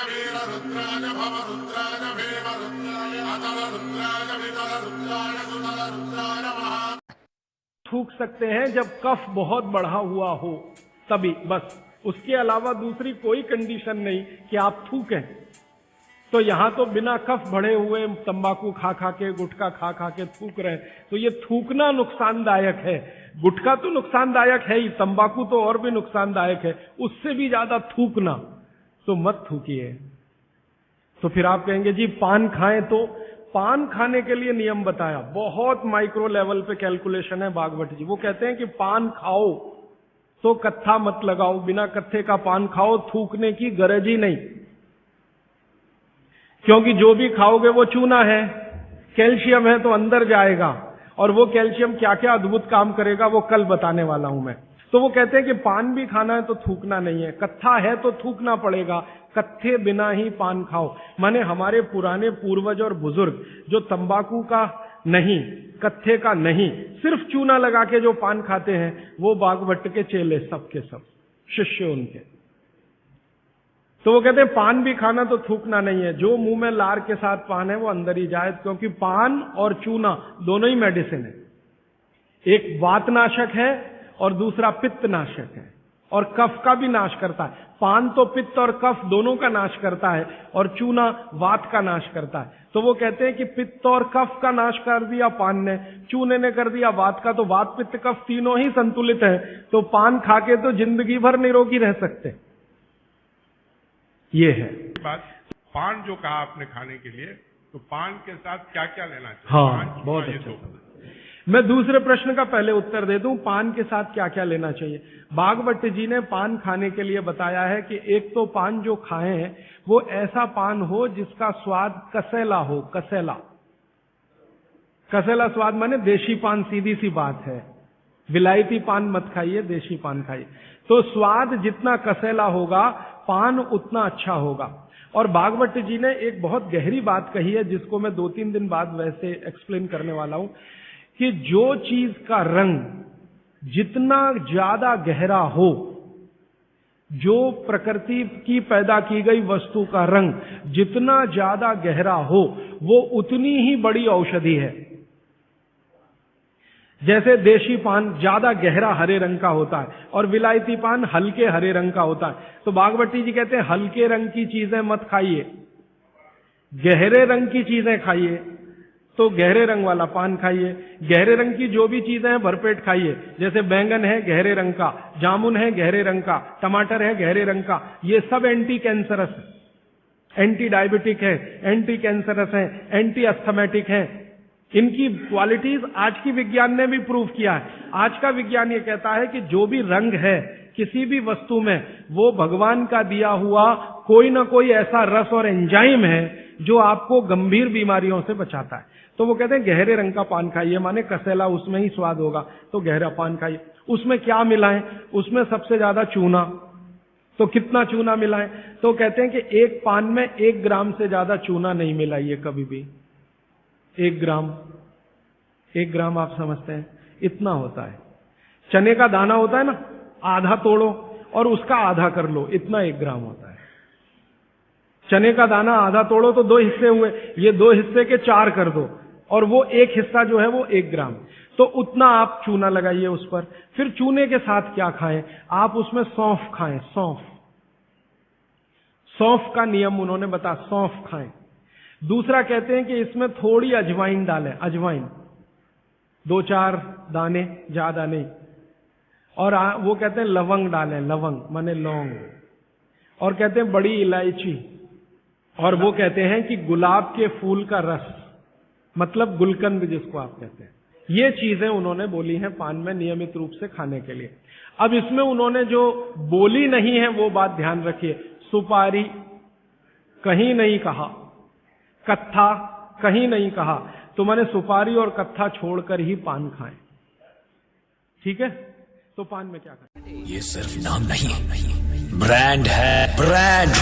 वीर रुद्राय भव रुद्राय भीम रुद्राय अतल रुद्राय वितल रुद्राय सुतल रुद्राय महा। थूक सकते हैं जब कफ बहुत बढ़ा हुआ हो तभी, बस उसके अलावा दूसरी कोई कंडीशन नहीं कि आप थूकें। तो यहां तो बिना कफ बढ़े हुए तंबाकू खा खा के, गुटखा खा खा के थूक रहे हैं, तो ये थूकना नुकसानदायक है। गुटखा तो नुकसानदायक है ही, तंबाकू तो और भी नुकसानदायक है, उससे भी ज्यादा थूकना, तो मत थूकिए। तो फिर आप कहेंगे जी पान खाएं, तो पान खाने के लिए नियम बताया, बहुत माइक्रो लेवल पे कैलकुलेशन है भागवत जी। वो कहते हैं कि पान खाओ तो कत्था मत लगाओ, बिना कत्थे का पान खाओ, थूकने की गरज ही नहीं, क्योंकि जो भी खाओगे वो चूना है, कैल्शियम है तो अंदर जाएगा, और वो कैल्शियम क्या क्या अद्भुत काम करेगा वो कल बताने वाला हूं मैं। तो वो कहते हैं कि पान भी खाना है तो थूकना नहीं है, कत्था है तो थूकना पड़ेगा, कत्थे बिना ही पान खाओ। माने हमारे पुराने पूर्वज और बुजुर्ग जो तंबाकू का नहीं, कत्थे का नहीं, सिर्फ चूना लगा के जो पान खाते हैं, वो भागवत के चेले सब के सब शिष्य उनके। तो वो कहते हैं पान भी खाना तो थूकना नहीं है, जो मुंह में लार के साथ पान है वो अंदर ही जाए, क्योंकि पान और चूना दोनों ही मेडिसिन है। एक वातनाशक है और दूसरा पित्तनाशक है, और कफ का भी नाश करता है। पान तो पित्त और कफ दोनों का नाश करता है, और चूना वात का नाश करता है। तो वो कहते हैं कि पित्त और कफ का नाश कर दिया पान ने, चूने ने कर दिया वात का, तो वात पित्त कफ तीनों ही संतुलित है, तो पान खा के तो जिंदगी भर निरोगी रह सकते। ये है बात। पान जो कहा आपने खाने के लिए, तो पान के साथ क्या क्या लेना चाहिए? हाँ, बहुत अच्छा। मैं दूसरे प्रश्न का पहले उत्तर दे दूं, पान के साथ क्या क्या लेना चाहिए। भागवत जी ने पान खाने के लिए बताया है कि एक तो पान जो खाएं वो ऐसा पान हो जिसका स्वाद कसैला हो। कसैला, कसैला स्वाद माने देशी पान, सीधी सी बात है। विलायती पान मत खाइए, देशी पान खाइए। तो स्वाद जितना कसैला होगा, पान उतना अच्छा होगा। और भागवत जी ने एक बहुत गहरी बात कही है, जिसको मैं 2-3 दिन बाद वैसे एक्सप्लेन करने वाला हूं, कि जो चीज का रंग जितना ज्यादा गहरा हो, जो प्रकृति की पैदा की गई वस्तु का रंग जितना ज्यादा गहरा हो, वो उतनी ही बड़ी औषधि है। जैसे देशी पान ज्यादा गहरा हरे रंग का होता है और विलायती पान हल्के हरे रंग का होता है। तो भागवती जी कहते हैं हल्के रंग की चीजें मत खाइए, गहरे रंग की चीजें खाइए। तो गहरे रंग वाला पान खाइए, गहरे रंग की जो भी चीजें हैं भरपेट खाइए। जैसे बैंगन है गहरे रंग का, जामुन है गहरे रंग का, टमाटर है गहरे रंग का, ये सब एंटी कैंसरस है, एंटी डायबिटिक है, एंटी कैंसरस है, एंटी अस्थमेटिक है। इनकी क्वालिटीज आज की विज्ञान ने भी प्रूव किया है। आज का विज्ञान ये कहता है कि जो भी रंग है किसी भी वस्तु में, वो भगवान का दिया हुआ कोई ना कोई ऐसा रस और एंजाइम है जो आपको गंभीर बीमारियों से बचाता है। तो वो कहते हैं गहरे रंग का पान खाइए, माने कसैला, उसमें ही स्वाद होगा, तो गहरा पान खाइए। उसमें क्या मिलाएं? उसमें सबसे ज्यादा चूना। तो कितना चूना मिलाएं? तो कहते हैं कि एक पान में 1 ग्राम से ज्यादा चूना नहीं मिलाइए कभी भी। 1 ग्राम आप समझते हैं इतना होता है। चने का दाना होता है ना, आधा तोड़ो और उसका आधा कर लो, इतना 1 ग्राम होता है। चने का दाना आधा तोड़ो तो 2 हिस्से हुए, ये 2 हिस्से के 4 कर दो, और वो 1 हिस्सा जो है वो 1 ग्राम। तो उतना आप चूना लगाइए उस पर। फिर चूने के साथ क्या खाएं? आप उसमें सौंफ खाएं। सौंफ का नियम उन्होंने बताया, सौंफ खाएं। दूसरा कहते हैं कि इसमें थोड़ी अजवाइन डालें, अजवाइन 2-4 दाने, ज्यादा नहीं। और वो कहते हैं लवंग डालें, लवंग माने लौंग। और कहते हैं बड़ी इलायची। और वो कहते हैं कि गुलाब के फूल का रस, मतलब गुलकंद जिसको आप कहते हैं। ये चीजें उन्होंने बोली हैं पान में नियमित रूप से खाने के लिए। अब इसमें उन्होंने जो बोली नहीं है वो बात ध्यान रखिए। सुपारी कहीं नहीं कहा, कत्था कहीं नहीं कहा, तो मैंने सुपारी और कत्था छोड़कर ही पान खाएं। ठीक है? तो पान में क्या खाएं? ये सिर्फ नाम नहीं, ब्रांड है, ब्रांड।